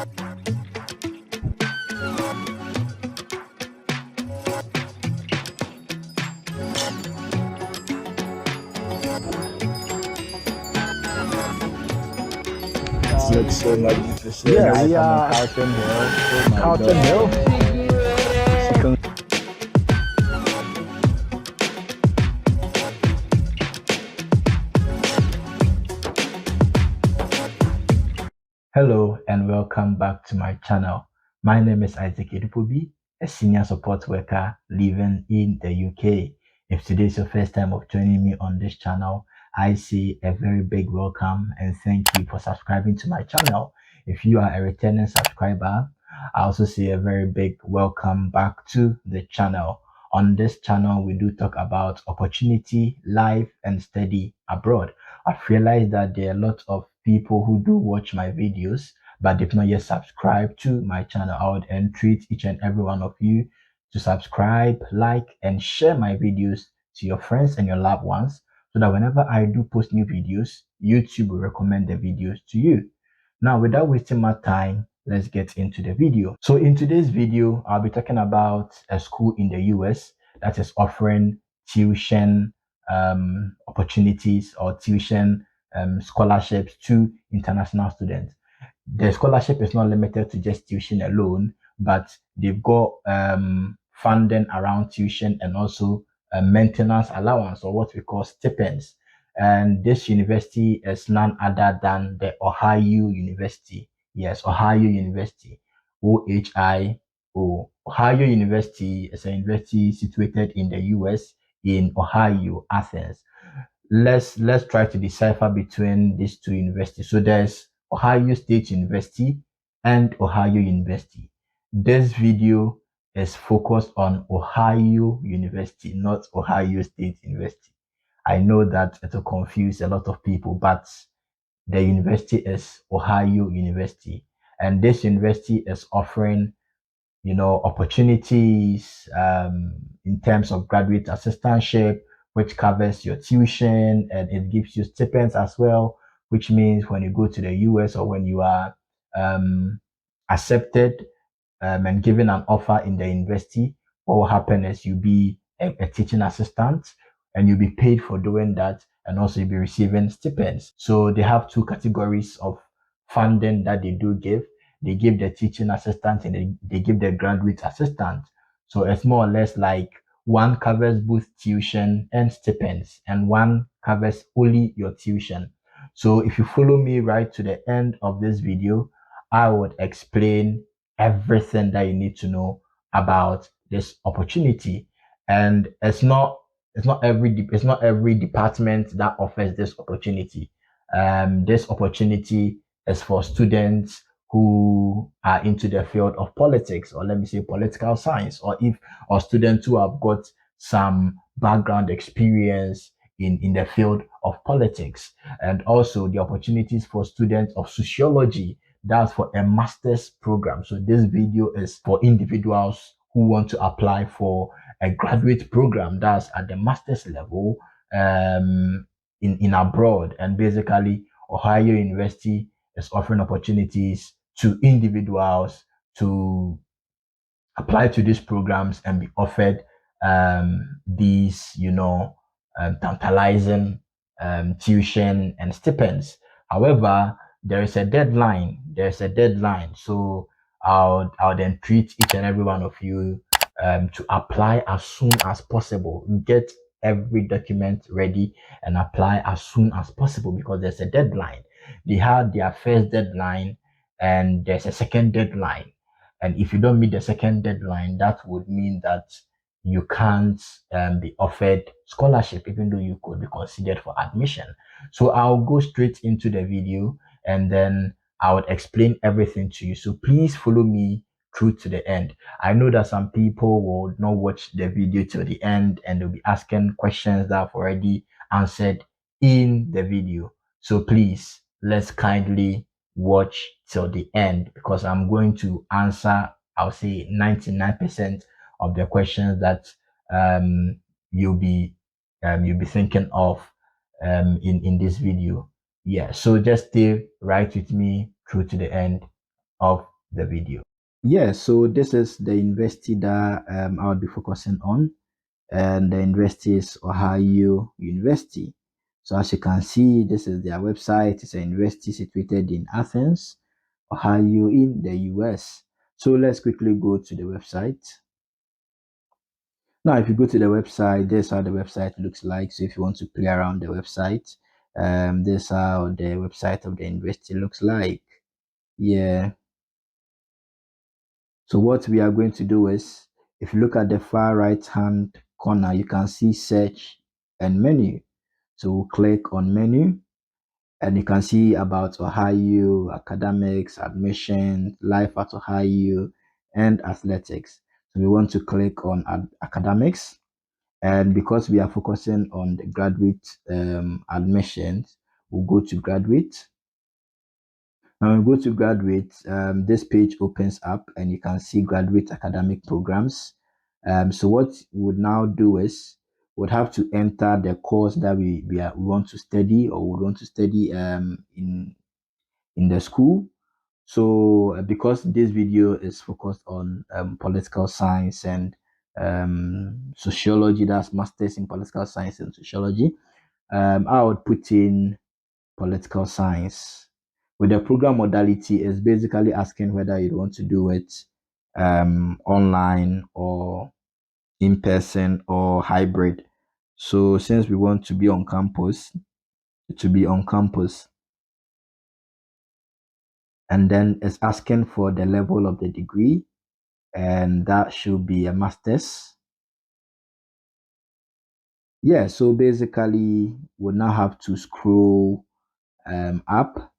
It looks so magnificent. Yeah, Right, we I'm on are Carlton Hill. Oh my Carlton Hill. God. Second. Hello and welcome back to my channel. My name is Isaac Edupobi, a senior support worker living in the UK. If today is your first time of joining me on this channel, I say a very big welcome and thank you for subscribing to my channel. If you are a returning subscriber, I also say a very big welcome back to the channel. On this channel, we do talk about opportunity, life, and study abroad. I've realized that there are a lot of people who do watch my videos, but they've not yet subscribed to my channel. I would entreat each and every one of you to subscribe, like, and share my videos to your friends and your loved ones so that whenever I do post new videos, YouTube will recommend the videos to you. Now, without wasting my time, let's get into the video. So in today's video, I'll be talking about a school in the US that is offering tuition opportunities or tuition scholarships to international students. The scholarship is not limited to just tuition alone, but they've got funding around tuition and also maintenance allowance, or what we call stipends. And this university is none other than the Ohio University. Yes, Ohio University, OHIO. Ohio University is a university situated in the US in Ohio, Athens. Let's try to decipher between these two universities. So there's Ohio State University and Ohio University. This video is focused on Ohio University, not Ohio State University. I know that it will confuse a lot of people, but the university is Ohio University, and this university is offering opportunities in terms of graduate assistantship, which covers your tuition and it gives you stipends as well, which means when you go to the US or when you are um, accepted and given an offer in the university, what will happen is you'll be a teaching assistant and you'll be paid for doing that, and also you'll be receiving stipends. So they have two categories of funding that they do give. They give the teaching assistant and they give the graduate assistant. So it's more or less like one covers both tuition and stipends, and one covers only your tuition. So if you follow me right to the end of this video, I would explain everything that you need to know about this opportunity. And it's not every department that offers this opportunity. This opportunity is for students who are into the field of politics, or let me say political science, or students who have got some background experience in the field of politics. And also the opportunities for students of sociology, that's for a master's program. So this video is for individuals who want to apply for a graduate program that's at the master's level in abroad. And basically, Ohio University is offering opportunities to individuals to apply to these programs and be offered these, tantalizing tuition and stipends. However, there is a deadline. There's a deadline. So I'll then treat each and every one of you to apply as soon as possible. Get every document ready and apply as soon as possible because there's a deadline. They had their first deadline and there's a second deadline. And if you don't meet the second deadline, that would mean that you can't be offered scholarship, even though you could be considered for admission. So I'll go straight into the video and then I would explain everything to you. So please follow me through to the end. I know that some people will not watch the video till the end and they'll be asking questions that I've already answered in the video. So please, let's kindly watch till the end because I'm going to answer, I'll say 99% of the questions that um, you'll be you'll be thinking of in this video. Yeah, so just stay right with me through to the end of the video. Yeah, so this is the university that I would be focusing on, and the university is Ohio University. So as you can see, this is their website. It's a university situated in Athens, Ohio, in the US. So let's quickly go to the website. Now, if you go to the website, this is how the website looks like. So if you want to play around the website, this is how the website of the university looks like. Yeah. So what we are going to do is, if you look at the far right hand corner, you can see search and menu. So we'll click on menu, and you can see about Ohio, academics, admission, life at Ohio, and athletics. So we want to click on academics. And because we are focusing on the graduate admissions, we'll go to graduate. Now we go to graduate, this page opens up and you can see graduate academic programs. So what we would now do is would have to enter the course that we want to study, or would want to study in the school. So because this video is focused on political science and sociology, that's masters in political science and sociology, I would put in political science. With the program modality, is basically asking whether you want to do it online or in person or hybrid. So since we want to be on campus, to be on campus, and then it's asking for the level of the degree, and that should be a master's. Yeah, so basically we'll now have to scroll up,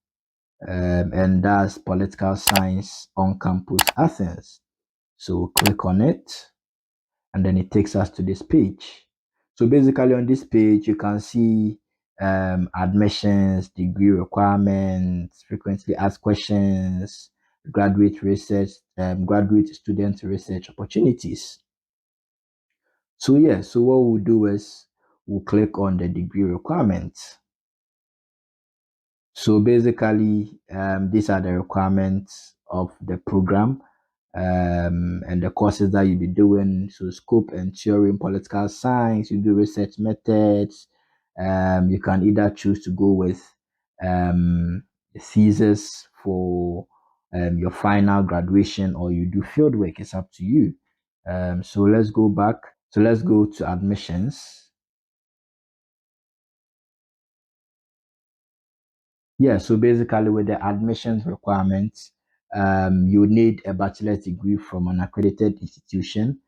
and that's political science on campus Athens. So click on it, and then it takes us to this page. So basically on this page, you can see admissions, degree requirements, frequently asked questions, graduate research, graduate student research opportunities. So yeah, so what we'll do is we'll click on the degree requirements. So basically, these are the requirements of the program, and the courses that you'll be doing. So scope and theory in political science, you do research methods. You can either choose to go with a thesis for your final graduation, or you do field work. It's up to you. So let's go back. So let's go to admissions. Yeah, so basically with the admissions requirements, you need a bachelor's degree from an accredited institution,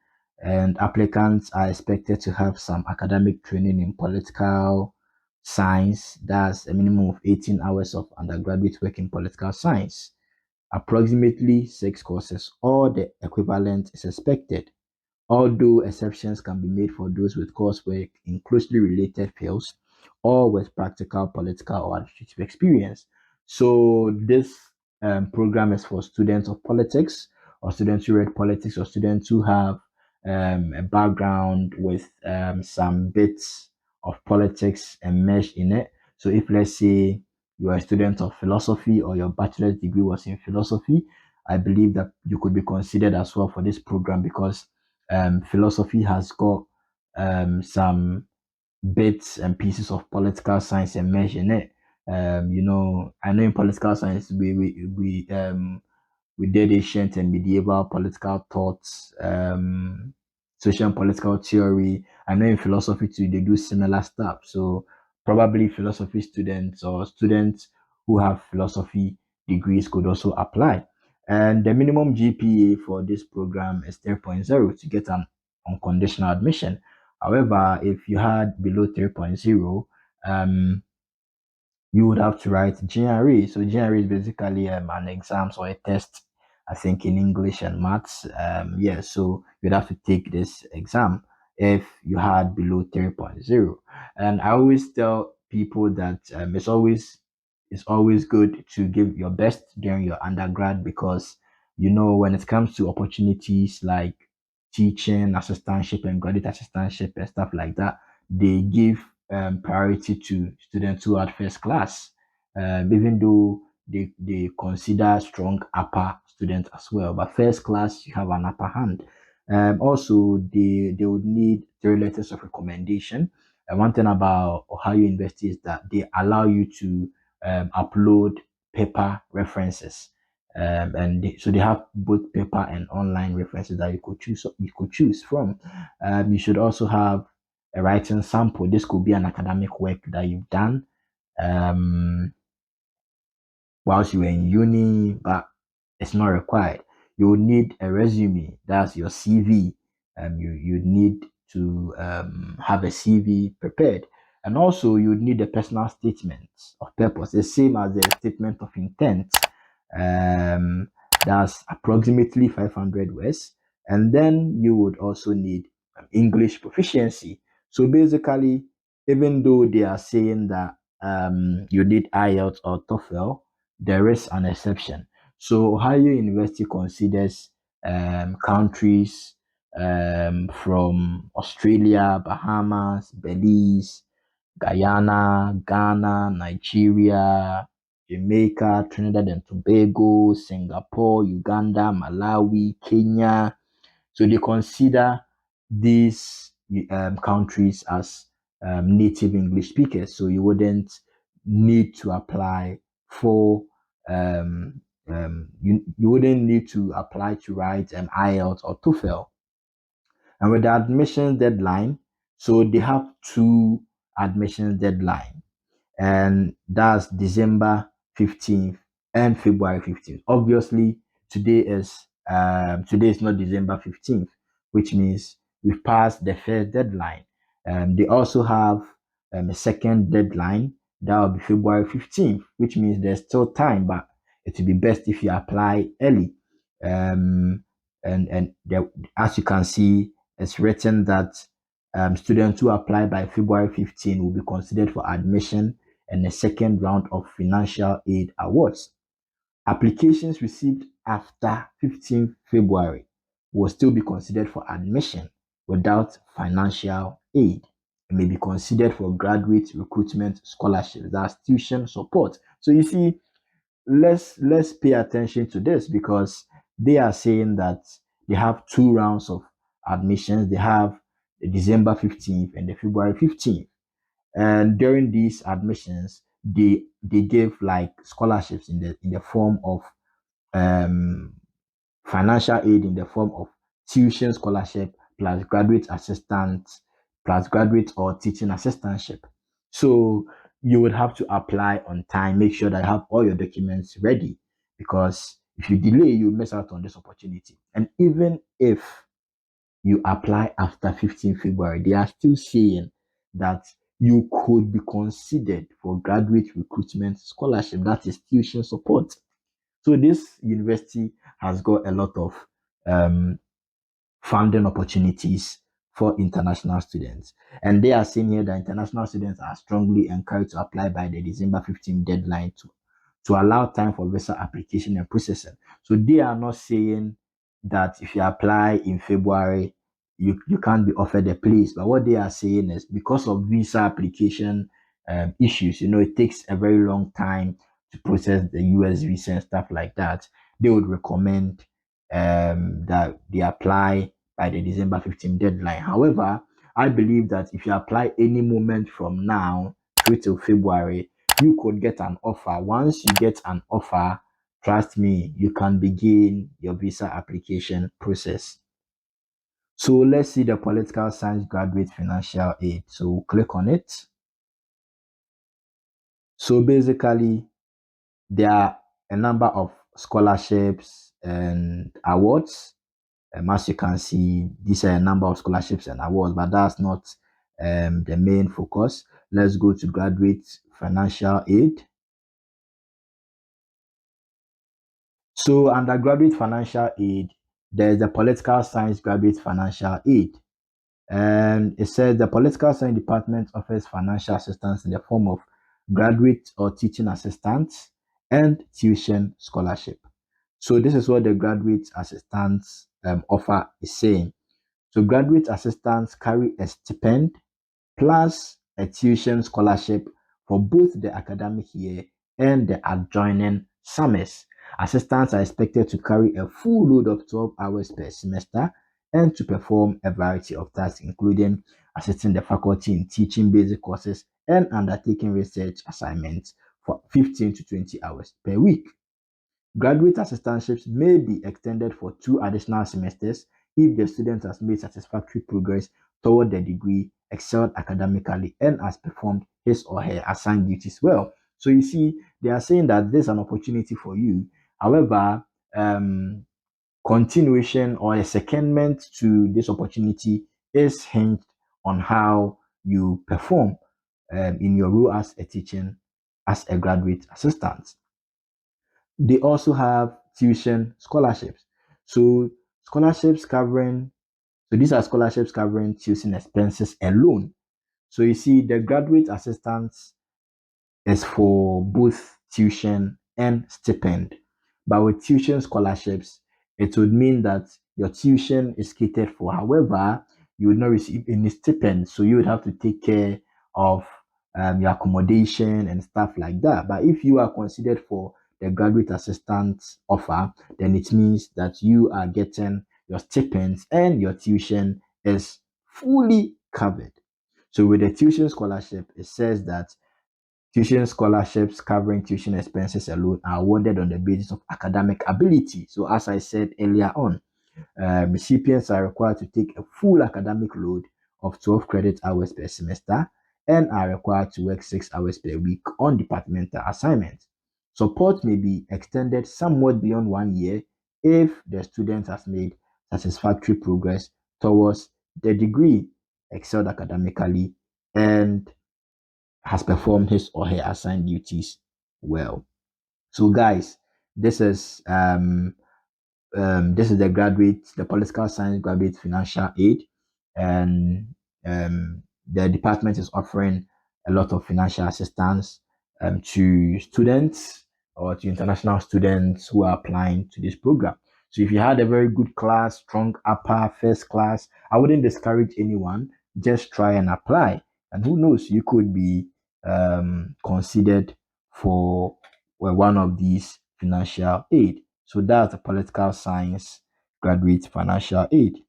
and applicants are expected to have some academic training in political science. That's a minimum of 18 hours of undergraduate work in political science, approximately 6 courses, or the equivalent is expected, although exceptions can be made for those with coursework in closely related fields or with practical political or administrative experience. So this program is for students of politics, or students who read politics, or students who have a background with some bits of politics enmeshed in it. So if, let's say, you are a student of philosophy, or your bachelor's degree was in philosophy, I believe that you could be considered as well for this program, because philosophy has got some bits and pieces of political science enmeshed in it. I know in political science we did ancient and medieval political thoughts, social and political theory. I know in philosophy too, they do similar stuff. So probably philosophy students, or students who have philosophy degrees, could also apply. And the minimum GPA for this program is 3.0 to get an unconditional admission. However, if you had below 3.0, um, you would have to write GRE. So GRE is basically an exams or a test, I think, in English and maths. Yeah, so you'd have to take this exam if you had below 3.0. And I always tell people that it's always good to give your best during your undergrad, because when it comes to opportunities like teaching, assistantship, and graduate assistantship and stuff like that, they give priority to students who are first class. Even though they consider strong upper students as well. But first class, you have an upper hand. Also, they would need 3 letters of recommendation. And one thing about Ohio University is that they allow you to upload paper references. So they have both paper and online references that you could choose from. You should also have a writing sample. This could be an academic work that you've done um, whilst you were in uni, but it's not required. You would need a resume, that's your CV. You need to have a CV prepared. And also, you would need a personal statement of purpose, the same as the statement of intent. Um, that's approximately 500 words. And then you would also need English proficiency. So basically, even though they are saying that you need IELTS or TOEFL, there is an exception. So Ohio University considers countries from Australia, Bahamas, Belize, Guyana, Ghana, Nigeria, Jamaica, Trinidad and Tobago, Singapore, Uganda, Malawi, Kenya. So they consider these countries as native English speakers. So you wouldn't need to apply for you wouldn't need to apply to write IELTS or TOEFL. And with the admission deadline, so they have two admission deadline, and that's December 15th and February 15th. Obviously, today is not December 15th, which means we've passed the first deadline. They also have a second deadline that will be February 15th, which means there's still time, but it would be best if you apply early. Um, and there, as you can see, it's written that students who apply by February 15 will be considered for admission and a second round of financial aid awards. Applications received after 15th February will still be considered for admission without financial aid. It may be considered for graduate recruitment scholarships, that's tuition support. So you see, let's pay attention to this because they are saying that they have two rounds of admissions. They have the December 15th and the February 15th. And during these admissions, they give like scholarships in the form of um financial aid in the form of tuition scholarship plus graduate assistant plus graduate or teaching assistantship. So you would have to apply on time, make sure that you have all your documents ready because if you delay, you miss out on this opportunity. And even if you apply after 15 February, they are still saying that you could be considered for graduate recruitment scholarship, that is tuition support. So this university has got a lot of um, funding opportunities for international students. And they are saying here that international students are strongly encouraged to apply by the December 15th deadline to allow time for visa application and processing. So they are not saying that if you apply in February, you can't be offered a place. But what they are saying is because of visa application issues, it takes a very long time to process the US visa and stuff like that. They would recommend that they apply by the December 15th deadline. However, I believe that if you apply any moment from now through till February, you could get an offer. Once you get an offer, trust me, you can begin your visa application process. So let's see the political science graduate financial aid. So we'll click on it. So basically, there are a number of scholarships and awards. As you can see, these are a number of scholarships and awards, but that's not the main focus. Let's go to graduate financial aid. So, undergraduate financial aid, there's the political science graduate financial aid. And it says the political science department offers financial assistance in the form of graduate or teaching assistants and tuition scholarship. So, this is what the graduate assistants offer is saying. So graduate assistants carry a stipend plus a tuition scholarship for both the academic year and the adjoining summers. Assistants are expected to carry a full load of 12 hours per semester and to perform a variety of tasks, including assisting the faculty in teaching basic courses and undertaking research assignments for 15 to 20 hours per week. Graduate assistantships may be extended for 2 additional semesters if the student has made satisfactory progress toward the degree, excelled academically, and has performed his or her assigned duties well. So you see, they are saying that there's an opportunity for you. However, um, continuation or a secondment to this opportunity is hinged on how you perform in your role as a teaching, as a graduate assistant. They also have tuition scholarships. So scholarships covering, so these are scholarships covering tuition expenses alone. So you see, the graduate assistants is for both tuition and stipend. But with tuition scholarships, it would mean that your tuition is catered for. However, you would not receive any stipend, so you would have to take care of your accommodation and stuff like that. But if you are considered for the graduate assistant offer, then it means that you are getting your stipends and your tuition is fully covered. So with the tuition scholarship, it says that tuition scholarships covering tuition expenses alone are awarded on the basis of academic ability. So, as I said earlier on, recipients are required to take a full academic load of 12 credit hours per semester and are required to work 6 hours per week on departmental assignments. Support may be extended somewhat beyond 1 year if the student has made satisfactory progress towards the degree, excelled academically, and has performed his or her assigned duties well. So, guys, this is the graduate, the political science graduate financial aid, and the department is offering a lot of financial assistance to students or to international students who are applying to this program. So if you had a very good class, strong upper, first class, I wouldn't discourage anyone. Just try and apply, and who knows, you could be considered for one of these financial aid. So that's the political science graduate financial aid.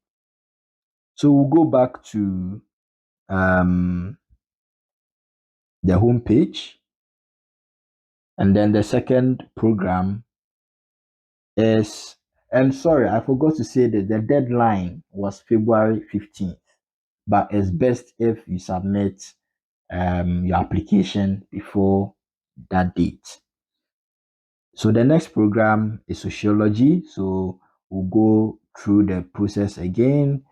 So we'll go back to um, the home page, and then the second program is, and sorry, I forgot to say that the deadline was February 15th, but it's best if you submit your application before that date. So the next program is sociology. So we'll go through the process again,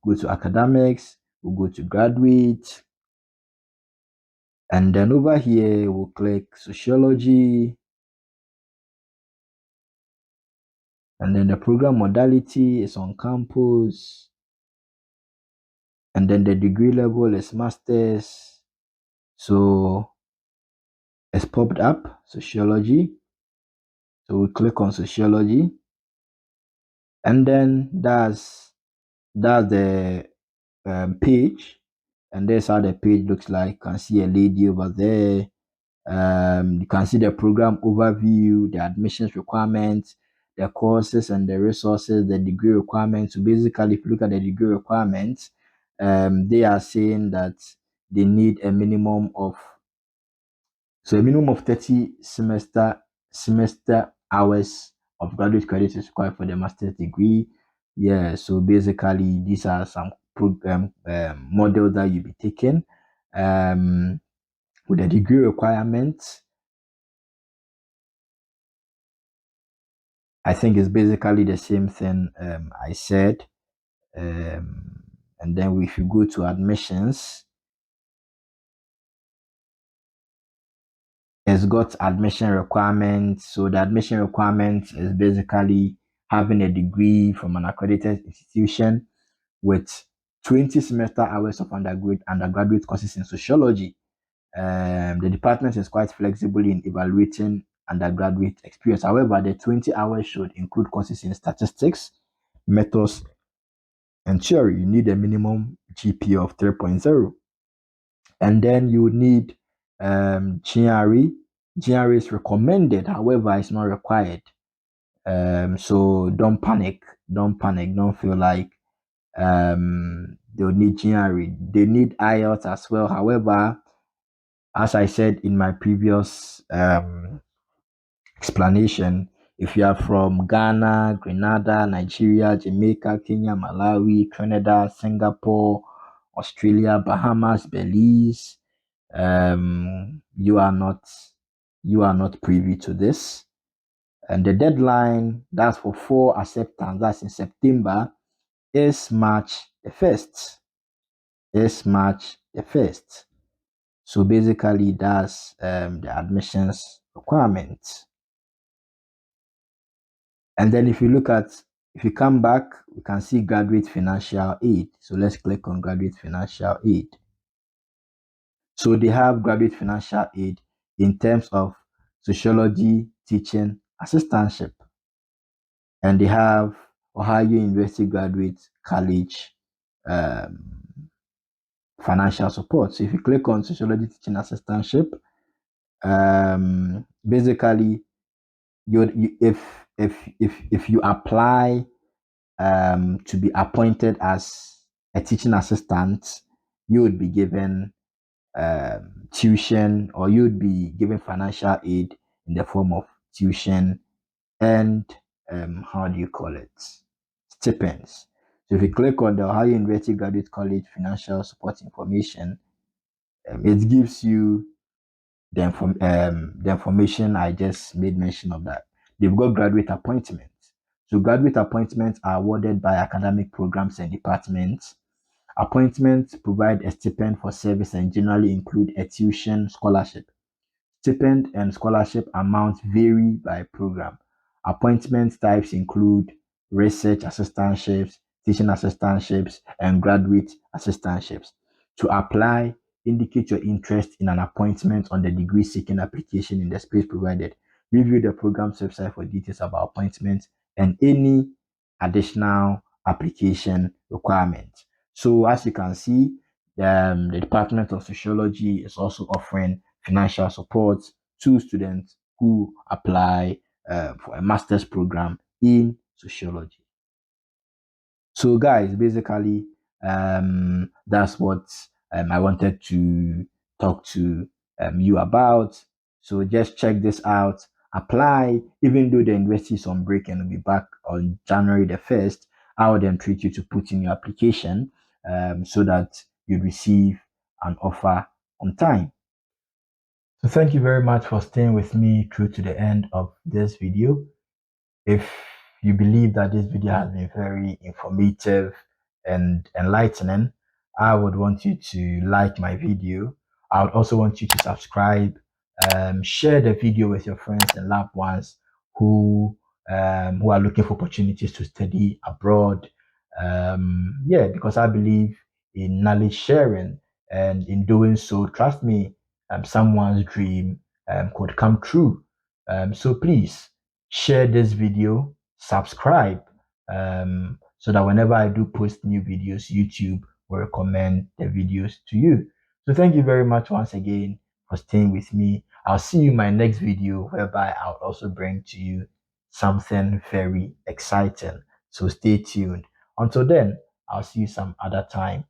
go to academics, we'll go to graduate, and then over here we'll click sociology, and then the program modality is on campus, and then the degree level is masters. So it's popped up sociology. So we click on sociology, and then that's the page, and that's how the page looks like. You can see a lady over there. You can see the program overview, the admissions requirements, the courses and the resources, the degree requirements. So basically, if you look at the degree requirements, they are saying that they need a minimum of 30 semester hours of graduate credit is required for the master's degree. Yeah, so basically these are some program models that you'll be taking. With the degree requirements, I think it's basically the same thing I said. And then if you go to admissions, it's got admission requirements. So the admission requirements is basically having a degree from an accredited institution with 20 semester hours of undergraduate courses in sociology. The department is quite flexible in evaluating undergraduate experience. However, the 20 hours should include courses in statistics, methods, and theory. You need a minimum GPA of 3.0. And then you need GRE. GRA is recommended, however, it's not required. So don't panic. Don't panic. Don't feel like they'll need GRE. They need IELTS as well. However, as I said in my previous explanation, if you are from Ghana, Grenada, Nigeria, Jamaica, Kenya, Malawi, Trinidad, Singapore, Australia, Bahamas, Belize, you are not privy to this. And the deadline that's for full acceptance, that's in September, is March the 1st. Is March the 1st. So basically, that's the admissions requirement. And then if you come back, we can see graduate financial aid. So let's click on graduate financial aid. So they have graduate financial aid in terms of sociology teaching assistantship. And they have Ohio University Graduate College um, financial support. So if you click on sociology teaching assistantship, basically if you apply to be appointed as a teaching assistant, you would be given tuition, or you would be given financial aid in the form of tuition and how do you call it, stipends. So if you click on the Ohio University Graduate College financial support information, it gives you the information I just made mention of, that they've got graduate appointments. So graduate appointments are awarded by academic programs and departments. Appointments provide a stipend for service and generally include a tuition scholarship. Stipend and scholarship amounts vary by program. Appointment types include research assistantships, teaching assistantships, and graduate assistantships. To apply, indicate your interest in an appointment on the degree seeking application in the space provided. Review the program's website for details about appointments and any additional application requirements. So, as you can see, the Department of Sociology is also offering financial support to students who apply for a master's program in sociology. So, guys, basically, that's what I wanted to talk to you about. So, just check this out. Apply, even though the university is on break and will be back on January the 1st. I would entreat you to put in your application so that you receive an offer on time. So thank you very much for staying with me through to the end of this video. If you believe that this video has been very informative and enlightening, I would want you to like my video. I would also want you to subscribe, share the video with your friends and loved ones who are looking for opportunities to study abroad. Because I believe in knowledge sharing, and in doing so, trust me, someone's dream could come true. So please share this video, subscribe, so that whenever I do post new videos, YouTube will recommend the videos to you. So thank you very much once again for staying with me. I'll see you in my next video, whereby I'll also bring to you something very exciting. So stay tuned. Until then, I'll see you some other time.